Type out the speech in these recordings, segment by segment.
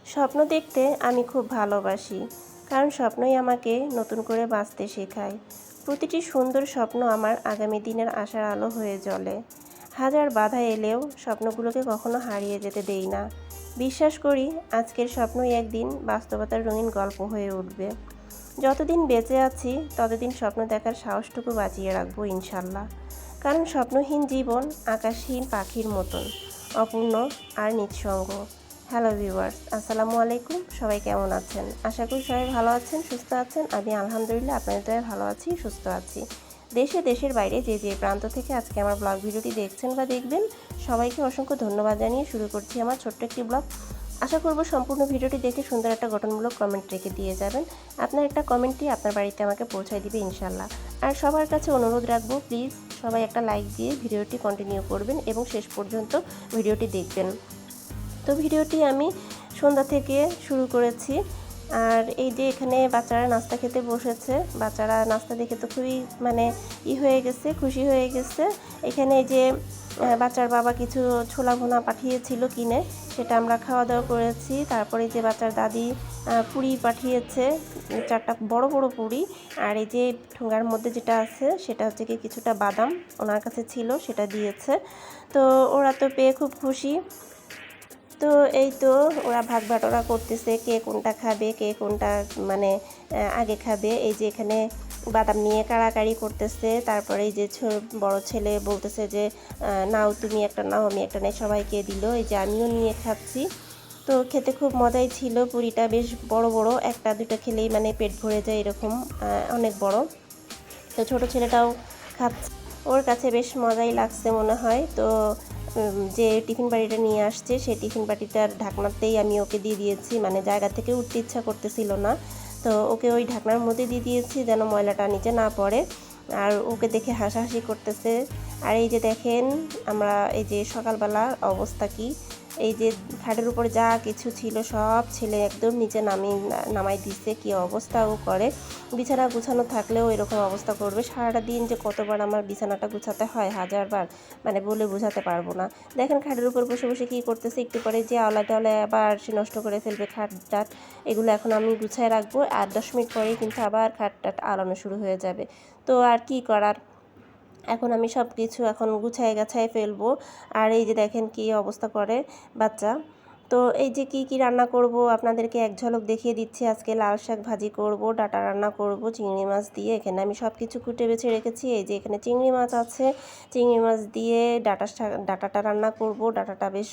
স্বপ্ন দেখতে আমি খুব ভালোবাসি, কারণ স্বপ্নই আমাকে নতুন করে বাঁচতে শেখায়। প্রতিটি সুন্দর স্বপ্ন আমার আগামী দিনের আশার আলো হয়ে জ্বলে। হাজার বাধা এলেও স্বপ্নগুলোকে কখনো হারিয়ে যেতে দেই না। বিশ্বাস করি আজকের স্বপ্নই একদিন বাস্তবতার রঙিন গল্প হয়ে উঠবে। যতদিন বেঁচে আছি ততদিন স্বপ্ন দেখার সাহসটুকু বাঁচিয়ে রাখবো ইনশাল্লাহ। কারণ স্বপ্নহীন জীবন আকাশহীন পাখির মতন, অপূর্ণ আর নিঃসঙ্গ। হ্যালো ভিউয়ার্স, আসসালামু আলাইকুম। সবাই কেমন আছেন? আশা করি সবাই ভালো আছেন, সুস্থ আছেন। আমি আলহামদুলিল্লাহ আপনাদের দয়ায় ভালো আছি, সুস্থ আছি। দেশে দেশের বাইরে যে যে প্রান্ত থেকে আজকে আমার ব্লগ ভিডিওটি দেখছেন বা দেখবেন, সবাইকে অসংখ্য ধন্যবাদ জানিয়ে শুরু করছি আমার ছোট্ট একটি ব্লগ। আশা করব সম্পূর্ণ ভিডিওটি দেখে সুন্দর একটা গঠনমূলক কমেন্ট রেখে দিয়ে যাবেন। আপনার একটা কমেন্টই আপনার বাড়িতে আমাকে পৌঁছায় দিবে ইনশাল্লাহ। আর সবার কাছে অনুরোধ রাখবো, প্লিজ সবাই একটা লাইক দিয়ে ভিডিওটি কন্টিনিউ করবেন এবং শেষ পর্যন্ত ভিডিওটি দেখবেন। তো ভিডিওটি আমি সন্ধ্যা থেকে শুরু করেছি। আর এই যে এখানে বাচ্চারা নাস্তা খেতে বসেছে, বাচ্চারা নাস্তা দেখে তো খুবই হয়ে গেছে, খুশি হয়ে গেছে। এখানে যে বাচ্চার বাবা কিছু ছোলা ভুনা পাঠিয়েছিল কিনে, সেটা আমরা খাওয়া দাওয়া করেছি। তারপরে যে বাচ্চার দাদি পুরি পাঠিয়েছে, 4টা বড় বড় পুরি। আর এই যে ঠোঙার মধ্যে যেটা আছে সেটা হচ্ছে কি কিছুটা বাদাম ওনার কাছে ছিল, সেটা দিয়েছে। তো ওরা তো পেয়ে খুব খুশি। তো এই তো ওরা ভাগ বাটোয়ারা করতেছে, কে কোনটা খাবে, কে কোনটা আগে খাবে। এই যে এখানে বাদাম নিয়ে কাড়াকাড়ি করতেছে। তারপরে এই যে বড় ছেলে বলতেছে যে নাও তুমি একটা, নাও আমি একটা, নেই সবাইকে দিল। এই যে আমিও নিয়ে খাচ্ছি। তো খেতে খুব মজাই ছিল। পুরিটা বেশ বড় বড়, একটা দুটো খেলেই পেট ভরে যায়, এরকম অনেক বড়। তো ছোট ছেলেটাও খাচ্ছে, ওর কাছে বেশ মজাই লাগছে মনে হয়। তো যে টিফিন বাটিটা নিয়ে আসছে সেই টিফিন বাটিটার ঢাকনাতেই আমি ওকে দিয়ে দিয়েছি, জায়গা থেকে উঠতে ইচ্ছা করতেছিল না। তো ওকে ওই ঢাকনার মধ্যে দিয়ে দিয়েছি যেন ময়লাটা নিচে না পড়ে। আর ওকে দেখে হাসাহাসি করতেছে। আর এই যে দেখেন আমরা এই যে সকালবেলার অবস্থা কি, এই যে খাটের উপরে যা কিছু ছিল সব ছেলে একদম নিচে নামাই দিচ্ছে। কি অবস্থা ও করে, বিছানা গুছানো থাকলেও এরকম অবস্থা করবে। সারাটা দিন যে কতবার আমার বিছানাটা গুছাতে হয়, হাজারবার, বলে বোঝাতে পারবো না। দেখেন খাটের উপর বসে বসে কী করতেছে, একটু পরে যে আওলা টাওলা আবার সে নষ্ট করে ফেলবে খাট টাট। এগুলো এখন আমি গুছায় রাখবো, আর 10 মিনিট পরেই কিন্তু আবার খাট টাট আলানো শুরু হয়ে যাবে। তো আর কি করার, এখন আমি সব কিছু এখন গুছায় গাছায় ফেলবো। আর এই যে দেখেন কি অবস্থা করে বাচ্চা। তো এই যে কি কি রান্না করব আপনাদেরকে এক ঝলক দেখিয়ে দিচ্ছি। আজকে লাল শাক ভাজি করব, ডাঁটা রান্না করব চিংড়ি মাছ দিয়ে। এখানে আমি সব কিছু কুটে বেছে রেখেছি। এই যে এখানে চিংড়ি মাছ আছে, চিংড়ি মাছ দিয়ে ডাঁটাটা রান্না করব। ডাঁটাটা বেশ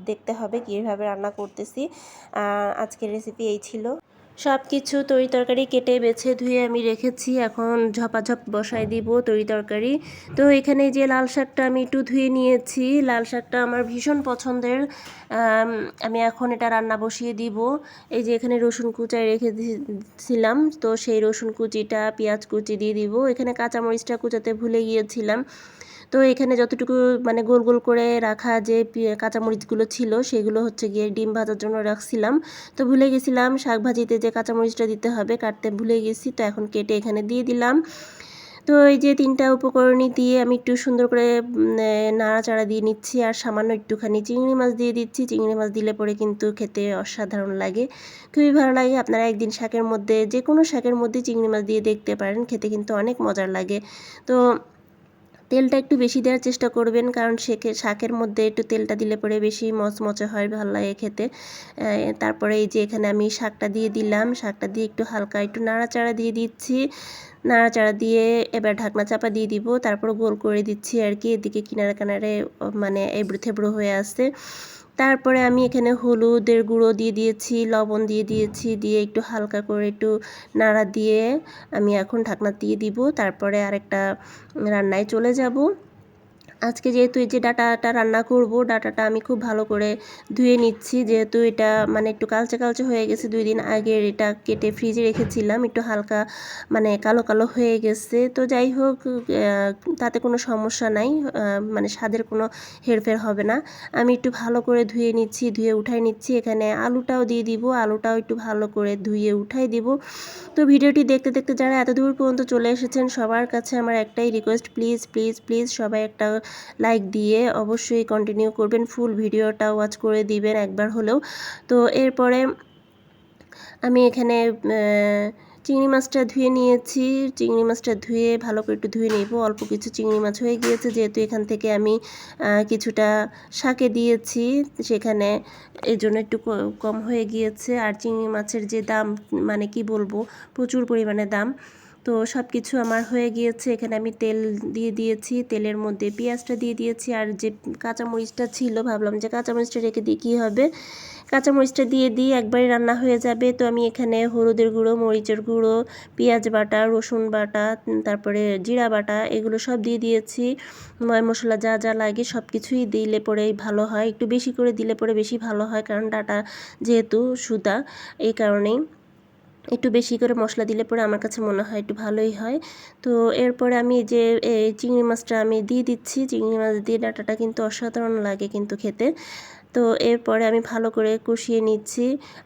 দেখতে হবে কীভাবে রান্না করতেছি। আজকের রেসিপি এই ছিল। সব কিছু তরি তরকারি কেটে বেছে ধুয়ে আমি রেখেছি, এখন ঝপাঝপ বসাই দিব তরি তরকারি। তো এখানে যে লাল শাকটা আমি একটু ধুয়ে নিয়েছি, লাল শাকটা আমার ভীষণ পছন্দের। আমি এখন এটা রান্না বসিয়ে দিব। এই যে এখানে রসুন কুচায় রেখে দিয়েছিলাম, তো সেই রসুন কুচিটা পেঁয়াজ কুচি দিয়ে দিব। এখানে কাঁচামরিচটা কুচাতে ভুলে গিয়েছিলাম। তো এখানে যতটুকু গোল গোল করে রাখা যে কাঁচামরিচগুলো ছিল সেগুলো হচ্ছে গিয়ে ডিম ভাজার জন্য রাখছিলাম। তো ভুলে গেছিলাম শাক ভাজিতে যে কাঁচামরিচটা দিতে হবে, কাটতে ভুলে গেছি। তো এখন কেটে এখানে দিয়ে দিলাম। তো এই যে 3টা উপকরণই দিয়ে আমি একটু সুন্দর করে নাড়াচাড়া দিয়ে নিচ্ছি। আর সামান্য একটুখানি চিংড়ি মাছ দিয়ে দিচ্ছি। চিংড়ি মাছ দিলে পরে কিন্তু খেতে অসাধারণ লাগে, খুবই ভালো লাগে। আপনারা একদিন শাকের মধ্যে, যে কোনো শাকের মধ্যে চিংড়ি মাছ দিয়ে দেখতে পারেন, খেতে কিন্তু অনেক মজার লাগে। তো তেলটা একটু বেশি দেওয়ার চেষ্টা করবেন, কারণ শাকের মধ্যে একটু তেলটা দিলে পরে বেশি মচমচে হয়, ভালো লাগে খেতে। তারপরে এই যে এখানে আমি শাকটা দিয়ে দিলাম, শাকটা দিয়ে একটু হালকা একটু নাড়াচাড়া দিয়ে দিচ্ছি। নাড়াচাড়া দিয়ে এবার ঢাকনা চাপা দিয়ে দিব, তারপর গোল করে দিচ্ছি আর কি। এদিকে কিনারে কিনারে এবড়ো থেবড়ো হয়ে আসছে। তারপরে আমি এখানে হলুদের গুঁড়ো দিয়ে দিয়েছি, লবণ দিয়ে দিয়েছি, দিয়ে একটু হালকা করে একটু নাড়া দিয়ে আমি এখন ঢাকনা দিয়ে দিব। তারপরে আরেকটা রান্নায় চলে যাব। আজকে যেহেতু এই যে ডাঁটাটা রান্না করব, ডাঁটাটা আমি খুব ভালো করে ধুয়ে নিচ্ছি, যেহেতু এটা একটু কালচে কালচে হয়ে গেছে। 2 দিন আগে এটা কেটে ফ্রিজে রেখেছিলাম, একটু হালকা কালো কালো হয়ে গেছে। তো যাই হোক, তাতে কোনো সমস্যা নাই, স্বাদের কোনো হেরফের হবে না। আমি একটু ভালো করে ধুয়ে নিচ্ছি, ধুয়ে উঠাই নিচ্ছি। এখানে আলুটাও দিয়ে দিব, আলুটাও একটু ভালো করে ধুয়ে উঠাই দিব। তো ভিডিওটি দেখতে দেখতে যারা এত দূর পর্যন্ত চলে এসেছেন, সবার কাছে আমার একটাই রিকোয়েস্ট, প্লিজ প্লিজ প্লিজ সবাই একটা লাইক দিয়ে অবশ্যই কন্টিনিউ করবেন, ফুল ভিডিওটা ওয়াচ করে দিবেন একবার হলেও। তো এরপরে আমি এখানে চিংড়ি মাছটা ধুয়ে নিয়েছি। চিংড়ি মাছটা ধুয়ে ভালো করে একটু ধুয়ে নেব। অল্প কিছু চিংড়ি মাছ হয়ে গিয়েছে, যেহেতু এখান থেকে আমি কিছুটা শাকে দিয়েছি, সেখানে এই জন্য একটু কম হয়ে গিয়েছে। আর চিংড়ি মাছের যে দাম, মানে কি বলবো, প্রচুর পরিমাণে দাম। তো সব কিছু আমার হয়ে গিয়েছে। এখানে আমি তেল দিয়ে দিয়েছি, তেলের মধ্যে পেঁয়াজটা দিয়ে দিয়েছি। আর যে কাঁচামরিচটা ছিল, ভাবলাম যে কাঁচামরিচটা রেখে দিই, কী হবে, কাঁচামরিচটা দিয়ে দিই, একবারে রান্না হয়ে যাবে। তো আমি এখানে হলুদের গুঁড়ো, মরিচের গুঁড়ো, পেঁয়াজ বাটা, রসুন বাটা, তারপরে জিরা বাটা, এগুলো সব দিয়ে দিয়েছি। ময় মশলা যা যা লাগে সব কিছুই দিলে পরেই ভালো হয়, একটু বেশি করে দিলে পরে বেশি ভালো হয়, কারণ ডাটা যেহেতু সুতা, এই কারণেই একটু বেশি করে মশলা দিলে পরে আমার কাছে মনে হয় একটু ভালোই হয়। তো এরপরে আমি যে চিংড়ি মাছটা আমি দিয়ে দিচ্ছি। চিংড়ি মাছ দিয়ে ডাঁটাটা কিন্তু অসাধারণ লাগে কিন্তু খেতে। তো এরপরে আমি ভালো করে কষিয়ে নিচ্ছি।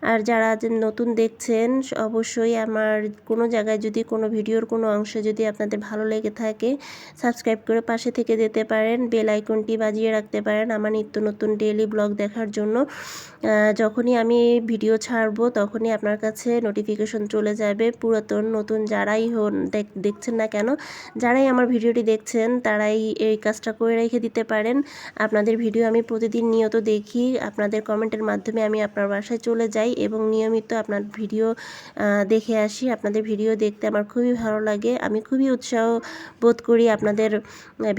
আর যারা নতুন দেখছেন, অবশ্যই আমার কোনো জায়গায় যদি কোনো ভিডিওর কোনো অংশে যদি আপনাদের ভালো লেগে থাকে, সাবস্ক্রাইব করে পাশে থেকে যেতে পারেন, বেল আইকনটি বাজিয়ে রাখতে পারেন আমার নিত্য নতুন ডেইলি ব্লগ দেখার জন্য। যখনই আমি ভিডিও ছাড়বো তখনই আপনার কাছে নোটিফিকেশন চলে যাবে। পুরাতন নতুন যারাই হন দেখছেন না কেন, যারাই আমার ভিডিওটি দেখছেন তারাই এই কাজটা করে রেখে দিতে পারেন। আপনাদের ভিডিও আমি প্রতিদিন নিয়ত দেখি, আপনাদের কমেন্টের মাধ্যমে আমি আপনার বাসায় চলে যাই এবং নিয়মিত আপনার ভিডিও দেখে আসি। আপনাদের ভিডিও দেখতে আমার খুবই ভালো লাগে, আমি খুবই উৎসাহ বোধ করি আপনাদের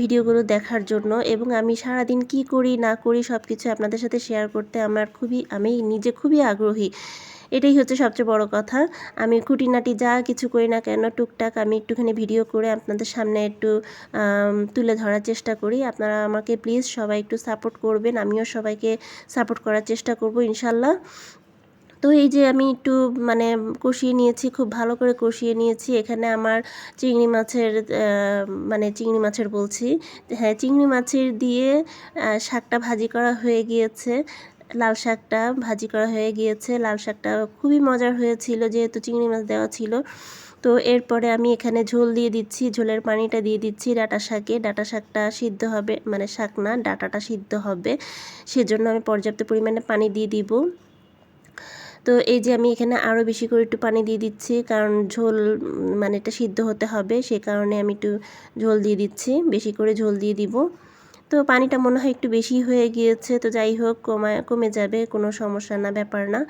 ভিডিওগুলো দেখার জন্য। এবং আমি সারাদিন কি করি না করি সব কিছু আপনাদের সাথে শেয়ার করতে আমি নিজে খুবই আগ্রহী। এটাই হচ্ছে সবচেয়ে বড় কথা। আমি খুঁটিনাটি যা কিছু করি না কেন, টুকটাক আমি একটুখানি ভিডিও করে আপনাদের সামনে একটু তুলে ধরার চেষ্টা করি। আপনারা আমাকে প্লিজ সবাই একটু সাপোর্ট করবেন, আমিও সবাইকে সাপোর্ট করার চেষ্টা করব ইনশাল্লাহ। তো এই যে আমি একটু মানে কষিয়ে নিয়েছি, খুব ভালো করে কষিয়ে নিয়েছি। এখানে আমার চিংড়ি মাছের বলছি, হ্যাঁ, চিংড়ি মাছের দিয়ে শাকটা ভাজি করা হয়ে গিয়েছে। লাল শাকটা ভাজি করা হয়ে গিয়েছে। লাল শাকটা খুবই মজার হয়েছিল, যেহেতু চিংড়ি মাছ দেওয়া ছিল। তো এরপরে আমি এখানে ঝোল দিয়ে দিচ্ছি, ঝোলের পানিটা দিয়ে দিচ্ছি ডাঁটা শাকে। ডাঁটা শাকটা সিদ্ধ হবে, মানে শাক না, ডাঁটাটা সিদ্ধ হবে, সেজন্য আমি পর্যাপ্ত পরিমাণে পানি দিয়ে দিব। তো এই যে আমি এখানে আরও বেশি করে একটু পানি দিয়ে দিচ্ছি, কারণ ঝোল মানে এটা সিদ্ধ হতে হবে, সে কারণে আমি একটু ঝোল দিয়ে দিচ্ছি, বেশি করে ঝোল দিয়ে দিব। তো পানিটা মনে হয় একটু বেশি হয়ে গিয়েছে, তো যাই হোক, কমে যাবে, কোনো সমস্যা না, ব্যাপার না।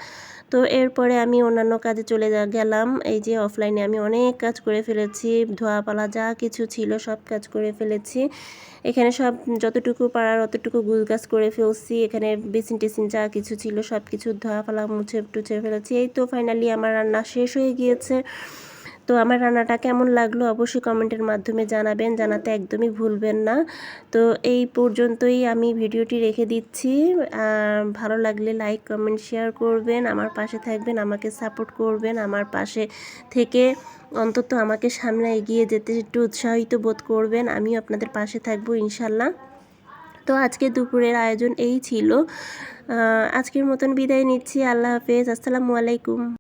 তো এরপরে আমি অন্যান্য কাজে চলে গেলাম। এই যে অফলাইনে আমি অনেক কাজ করে ফেলেছি, ধোয়া পালা যা কিছু ছিল সব কাজ করে ফেলেছি। এখানে সব যতটুকু পারার অতটুকু গুছগাছ করে ফেলছি। এখানে বেসিন টেসিন যা কিছু ছিল সব কিছু ধোয়া পালা মুছে টুছে ফেলেছি। এই তো ফাইনালি আমার রান্না শেষ হয়ে গিয়েছে। তো আমার রান্নাটা কেমন লাগলো অবশ্যই কমেন্টের মাধ্যমে জানাবেন, জানাতে একদমই ভুলবেন না। তো এই পর্যন্তই আমি ভিডিওটি রেখে দিচ্ছি। ভালো লাগলে লাইক কমেন্ট শেয়ার করবেন, আমার পাশে থাকবেন, আমাকে সাপোর্ট করবেন, আমার পাশে থেকে অন্তত আমাকে সামনে এগিয়ে যেতে একটু উৎসাহিত বোধ করবেন। আমিও আপনাদের পাশে থাকবো ইনশাল্লাহ। তো আজকে দুপুরের আয়োজন এই ছিল। আজকের মতন বিদায় নিচ্ছি। আল্লাহ হাফেজ, আসসালামু আলাইকুম।